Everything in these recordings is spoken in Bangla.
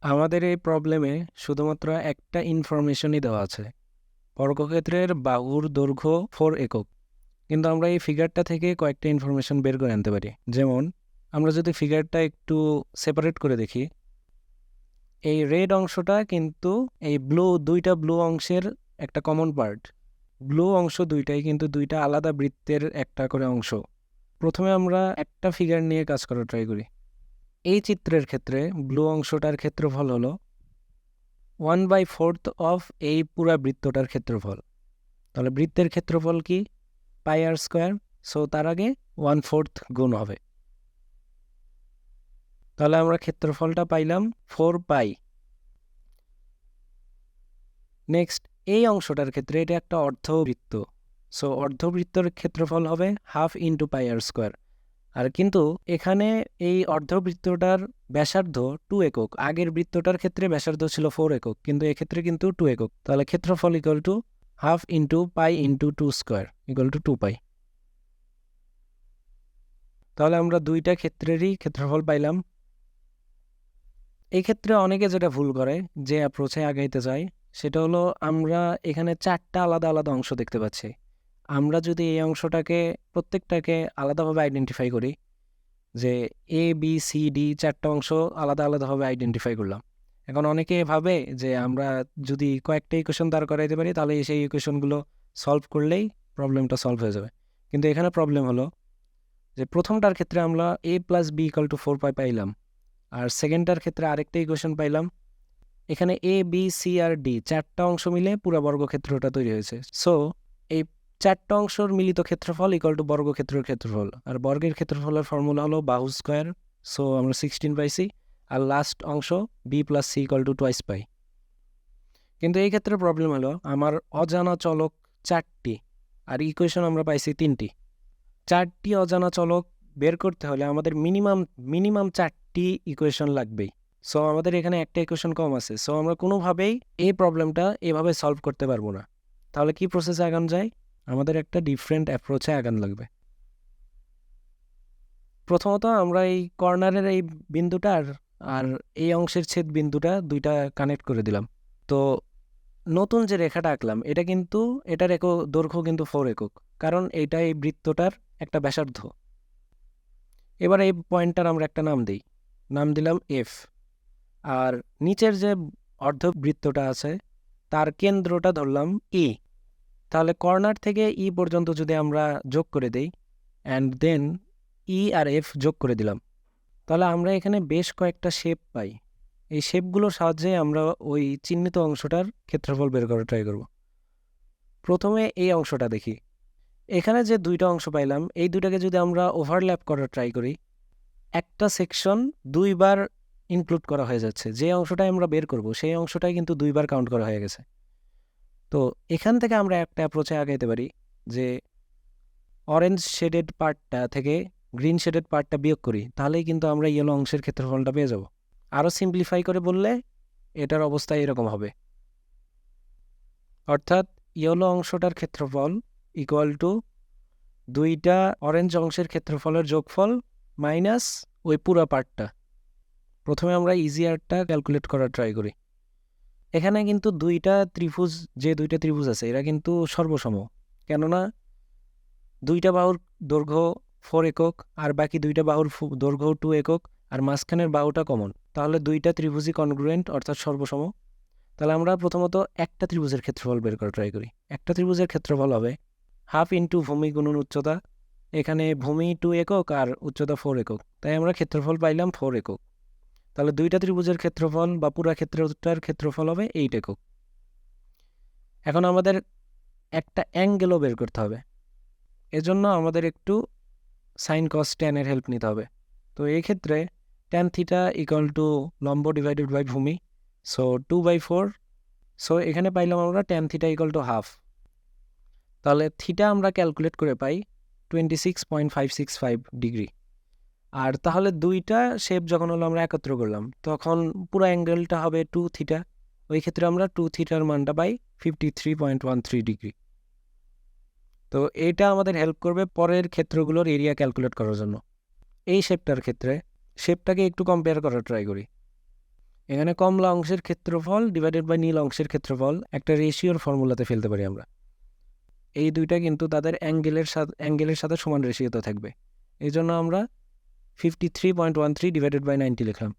আমাদের এই প্রবলেমে শুধুমাত্র একটা ইনফরমেশনই দেওয়া আছে, বর্গক্ষেত্রের বাহুর দৈর্ঘ্য 4 একক। কিন্তু আমরা এই ফিগারটা থেকে কয়েকটা ইনফরমেশন বের করে আনতে পারি। যেমন আমরা যদি ফিগারটা একটু সেপারেট করে দেখি, এই রেড অংশটা কিন্তু এই দুইটা ব্লু অংশের একটা কমন পার্ট। ব্লু অংশ দুইটাই কিন্তু দুইটা আলাদা বৃত্তের একটা করে অংশ। প্রথমে আমরা একটা ফিগার নিয়ে কাজ করার ট্রাই করি। এই চিত্রের ক্ষেত্রে ব্লু অংশটার ক্ষেত্রফল হলো 1/4 অফ এই পুরা বৃত্তটার ক্ষেত্রফল। তাহলে বৃত্তের ক্ষেত্রফল কি? পাই আর স্কোয়ার। সো তার আগে 1/4 গুণ হবে। তাহলে আমরা ক্ষেত্রফলটা পাইলাম 4 পাই। নেক্সট, এই অংশটার ক্ষেত্রে এটা একটা অর্ধবৃত্ত। সো অর্ধবৃত্তর ক্ষেত্রফল হবে হাফ ইন্টু পাই আর স্কোয়ার। আর কিন্তু এখানে এই অর্ধবৃত্তটার ব্যাসার্ধ 2 একক। আগের বৃত্তটার ক্ষেত্রে ব্যাসার্ধ ছিল 4 একক, কিন্তু এক্ষেত্রে কিন্তু 2 একক। তাহলে ক্ষেত্রফল equal to half into pi into 2 square equal to 2 পাই। তাহলে আমরা দুইটা ক্ষেত্রেরই ক্ষেত্রফল পাইলাম। এই ক্ষেত্রে অনেকে যেটা ভুল করে, যে অ্যাপ্রোচে আগাইতে যায়, সেটা হলো আমরা এখানে 4টা আলাদা আলাদা অংশ দেখতে পাচ্ছি। আমরা যদি এই অংশটাকে প্রত্যেকটাকে আলাদাভাবে আইডেন্টিফাই করি, যে এ বি সি ডি 4টা অংশ আলাদা আলাদাভাবে আইডেন্টিফাই করলাম। এখন অনেকে ভাবে যে আমরা যদি কয়েকটা ইকুয়েশন দাঁড় করাইতে পারি, তাহলে সেই ইকুয়েশনগুলো সলভ করলেই প্রবলেমটা সলভ হয়ে যাবে। কিন্তু এখানে প্রবলেম হলো যে প্রথমটার ক্ষেত্রে আমরা a plus B equal to 4 পাই পাইলাম, আর সেকেন্ডটার ক্ষেত্রে আরেকটা ইকুয়েশন পাইলাম। এখানে এ বি সি আর ডি 4টা অংশ মিলে পুরো বর্গক্ষেত্রটা তৈরি হয়েছে। সো এই 4টা অংশের মিলিত ক্ষেত্রফল ইকুয়াল টু বর্গক্ষেত্রের ক্ষেত্রফল। আর বর্গের ক্ষেত্রফলের ফর্মুলা হলো বাহু স্কোয়ার। সো আমরা 16 পাইছি। আর লাস্ট অংশ B plus C equal to twice পাই। কিন্তু এই ক্ষেত্রে প্রবলেম হলো আমার অজানা চলক 4টি, আর ইকুয়েশন আমরা পাইছি 3টি। 4টি অজানা চলক বের করতে হলে আমাদের মিনিমাম 4টি ইকুয়েশন লাগবেই। সো আমাদের এখানে একটা ইকুয়েশন কম আছে। সো আমরা কোনোভাবেই এই প্রবলেমটা এভাবে সলভ করতে পারবো না। তাহলে কি প্রসেসে আগান যায়? আমাদের একটা ডিফারেন্ট অ্যাপ্রোচে আগান লাগবে। প্রথমত আমরা এই কর্নারের এই বিন্দুটার আর এই অংশের ছেদ বিন্দুটা দুইটা কানেক্ট করে দিলাম। তো নতুন যে রেখাটা আঁকলাম, এটা কিন্তু এটার দৈর্ঘ্য কিন্তু 4 একক, কারণ এইটা এই বৃত্তটার একটা ব্যাসার্ধ। এবার এই পয়েন্টটার আমরা একটা নাম দিই, নাম দিলাম এফ। আর নিচের যে অর্ধবৃত্তটা আছে তার কেন্দ্রটা ধরলাম ই। তাহলে কর্নার থেকে ই পর্যন্ত যদি আমরা যোগ করে দেই, and then E R F যোগ করে দিলাম, তাহলে আমরা এখানে বেশ কয়েকটা শেপ পাই। এই শেপগুলোর সাহায্যে আমরা ওই চিহ্নিত অংশটার ক্ষেত্রফল বের করার ট্রাই করব। প্রথমে এই অংশটা দেখি। এখানে যে দুইটা অংশ পাইলাম, এই দুইটাকে যদি আমরা ওভারল্যাপ করার ট্রাই করি, একটা সেকশন দুইবার ইনক্লুড করা হয়ে যাচ্ছে। যে অংশটাই আমরা বের করব সেই অংশটাই কিন্তু দুইবার কাউন্ট করা হয়ে গেছে। তো এখান থেকে আমরা একটা অ্যাপ্রোচে আগাইতে পারি, যে অরেঞ্জ শেডেড পার্টটা থেকে গ্রিন শেডেড পার্টটা বিয়োগ করি, তাহলেই কিন্তু আমরা ইয়েলো অংশের ক্ষেত্রফলটা পেয়ে যাব। আরও সিম্পলিফাই করে বললে এটার অবস্থা এরকম হবে, অর্থাৎ ইয়েলো অংশটার ক্ষেত্রফল ইকুয়াল টু দুইটা অরেঞ্জ অংশের ক্ষেত্রফলের যোগফল মাইনাস ওই পুরো পার্টটা। প্রথমে আমরা ইজিয়ারটা ক্যালকুলেট করার ট্রাই করি। এখানে কিন্তু দুইটা ত্রিভুজ আছে, এরা কিন্তু সর্বসম, কেননা দুইটা বাহুর দৈর্ঘ্য 4 একক আর বাকি দুইটা বাহুর দৈর্ঘ্য 2 একক, আর মাঝখানের বাহুটা কমন। তাহলে দুইটা ত্রিভুজই কনগ্রুয়েন্ট, অর্থাৎ সর্বসম। তাহলে আমরা প্রথমত একটা ত্রিভুজের ক্ষেত্রফল বের করার ট্রাই করি। একটা ত্রিভুজের ক্ষেত্রফল হবে হাফ ইন্টু ভূমি গুণন উচ্চতা। এখানে ভূমি 2 একক আর উচ্চতা 4 একক, তাই আমরা ক্ষেত্রফল পাইলাম 4 একক। তাহলে দুইটা ত্রিভুজের ক্ষেত্রফল বা পুরা ক্ষেত্রটার ক্ষেত্রফল হবে 8 একক। এখন আমাদের একটা অ্যাঙ্গেলও বের করতে হবে, এজন্য আমাদের একটু সাইন কস ট্যানের হেল্প নিতে হবে। তো এই ক্ষেত্রে ট্যান থিটা ইকুয়াল টু লম্ব ডিভাইডেড বাই ভূমি, সো 2/4। সো এখানে পাইলাম আমরা tan theta equal to half. তাহলে থিটা আমরা ক্যালকুলেট করে পাই 26.565 ডিগ্রি। আর তাহলে দুইটা শেপ যখন হলো আমরা একত্র করলাম, তখন পুরো অ্যাঙ্গেলটা হবে 2 থিটা। ওই ক্ষেত্রে আমরা 2 থিটার মানটা পাই 53.13 ডিগ্রি। তো এটা আমাদের হেল্প করবে পরের ক্ষেত্রগুলোর এরিয়া ক্যালকুলেট করার জন্য। এই শেপটার ক্ষেত্রে শেপটাকে একটু কম্পেয়ার করার ট্রাই করি। এখানে কমলা অংশের ক্ষেত্রফল ডিভাইডেড বাই নীল অংশের ক্ষেত্রফল একটা রেশিওর ফর্মুলাতে ফেলতে পারি আমরা। এই দুইটা কিন্তু তাদের অ্যাঙ্গেলের সাথে সমান রেশিওতে থাকবে। এই জন্য আমরা 53.13 ডিভাইডেড বাই 90 লিখলাম।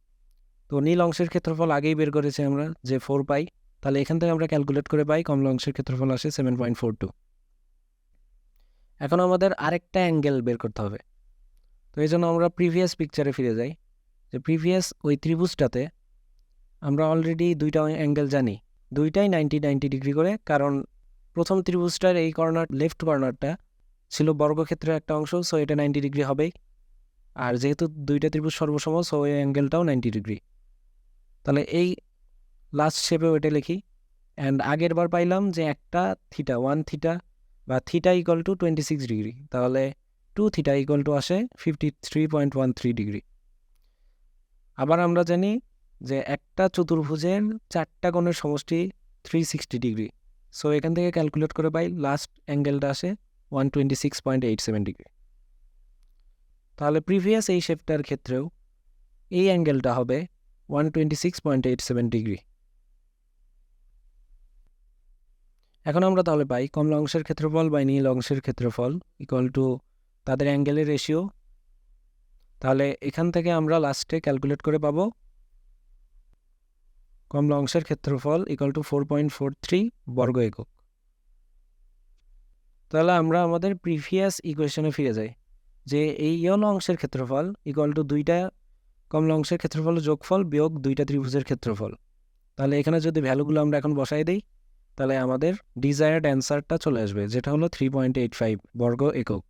তো নীল অংশের ক্ষেত্রফল আগেই বের করেছি আমরা যে 4 পাই, তাহলে এখান থেকে আমরা ক্যালকুলেট করে পাই কমলা অংশের ক্ষেত্রফল আসে 7.42। এখন আমাদের আরেকটা অ্যাঙ্গেল বের করতে হবে। তো এই জন্য আমরা প্রিভিয়াস পিকচারে ফিরে যাই, যে প্রিভিয়াস ওই ত্রিভুজটাতে আমরা অলরেডি দুইটা অ্যাঙ্গেল জানি, দুইটাই 90 ডিগ্রি করে, কারণ প্রথম ত্রিভুজটার এই কর্নার লেফট কর্নারটা ছিল বর্গক্ষেত্রের একটা অংশ, সো এটা 90 ডিগ্রি হবেই। আর যেহেতু দুইটা ত্রিভুজ সর্বসম, সো এই অ্যাঙ্গেলটাও 90 ডিগ্রি। তাহলে এই লাস্ট শেপে ওইটা লিখি। অ্যান্ড আগের বার পাইলাম যে একটা থিটা 1 থিটা বা থিটা ইকুয়াল টু 26 ডিগ্রি, তাহলে 2 থিটা ইকুয়াল টু আসে 53.13 ডিগ্রি। আবার আমরা জানি যে একটা চতুর্ভুজের 4টা কোণের সমষ্টি 360 ডিগ্রি, সো এখান থেকে ক্যালকুলেট করে পাই লাস্ট অ্যাঙ্গেলটা আসে 126.87 ডিগ্রি। তাহলে প্রিভিয়াস এই শেপটার ক্ষেত্রেও এই অ্যাঙ্গেলটা হবে 126.87 ডিগ্রি। এখন আমরা তাহলে পাই কমলা অংশের ক্ষেত্রফল বাই নীল অংশের ক্ষেত্রফল ইকুয়াল টু তাদের অ্যাঙ্গেলের রেশিও। তাহলে এখান থেকে আমরা লাস্টে ক্যালকুলেট করে পাবো কমলা অংশের ক্ষেত্রফল ইকুয়াল টু 4.43 বর্গ একক। তাহলে আমরা আমাদের প্রিভিয়াস ইকুয়েশনে ফিরে যাই, যে এই ইয়েলো অংশের ক্ষেত্রফল ইকুয়াল টু দুইটা কমলা অংশের ক্ষেত্রফল যোগফল বিয়োগ দুইটা ত্রিভুজের ক্ষেত্রফল। তাহলে এখানে যদি ভ্যালুগুলো আমরা এখন বসাই দিই, তাহলে আমাদের ডিজায়ার্ড অ্যান্সারটা চলে আসবে, যেটা হলো 3.85 বর্গ একক।